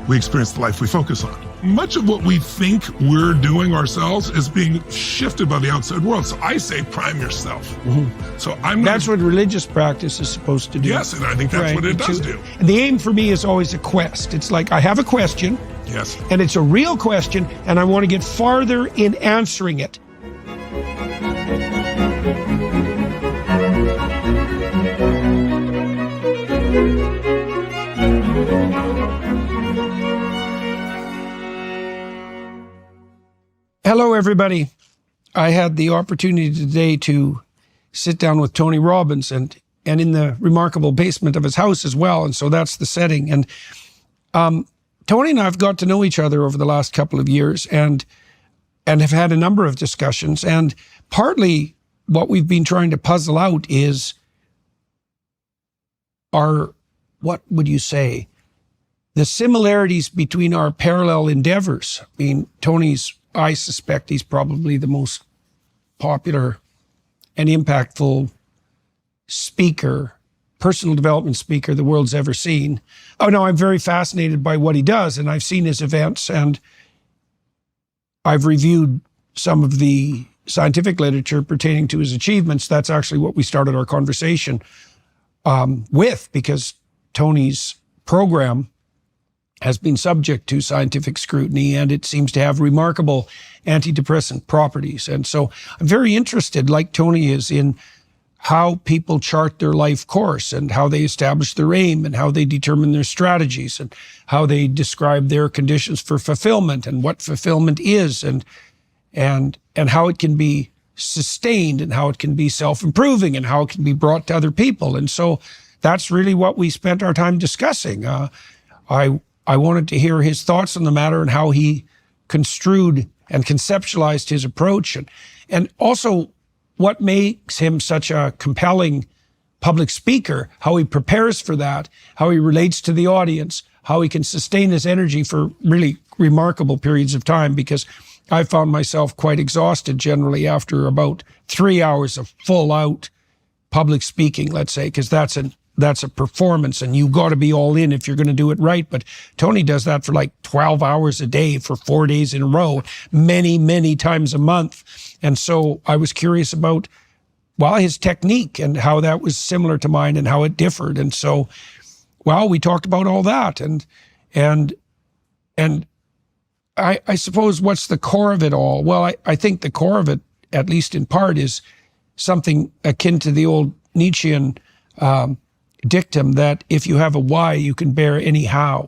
we experience the life we focus on. Much of what we think we're doing ourselves is being shifted by the outside world. So I say prime yourself. So That's what religious practice is supposed to do. Yes, and I think that's what it does do. And the aim for me is always a quest. It's like I have a question, Yes. and it's a real question, and I want to get farther in answering it. Hello, everybody. I had the opportunity today to sit down with Tony Robbins and in the remarkable basement of his house as well. And so that's the setting. And Tony and I have got to know each other over the last couple of years and have had a number of discussions. And partly what we've been trying to puzzle out is what would you say, the similarities between our parallel endeavors. I mean, I suspect he's probably the most popular and impactful speaker, personal development speaker the world's ever seen. Oh no, I'm very fascinated by what he does, and I've seen his events, and I've reviewed some of the scientific literature pertaining to his achievements. That's actually what we started our conversation with, because Tony's program has been subject to scientific scrutiny, and it seems to have remarkable antidepressant properties. And so I'm very interested, like Tony is, in how people chart their life course and how they establish their aim and how they determine their strategies and how they describe their conditions for fulfillment and what fulfillment is and how it can be sustained and how it can be self-improving and how it can be brought to other people. And so that's really what we spent our time discussing. I wanted to hear his thoughts on the matter and how he construed and conceptualized his approach, and also what makes him such a compelling public speaker, how he prepares for that, how he relates to the audience, how he can sustain his energy for really remarkable periods of time, because I found myself quite exhausted generally after about 3 hours of full out public speaking, let's say, because that's a performance and you got to be all in if you're going to do it right. But Tony does that for like 12 hours a day for 4 days in a row, many, many times a month. And so I was curious about, well, his technique and how that was similar to mine and how it differed. And so, well, we talked about all that. And I suppose what's the core of it all? Well, I think the core of it, at least in part, is something akin to the old Nietzschean dictum that if you have a why, you can bear any how.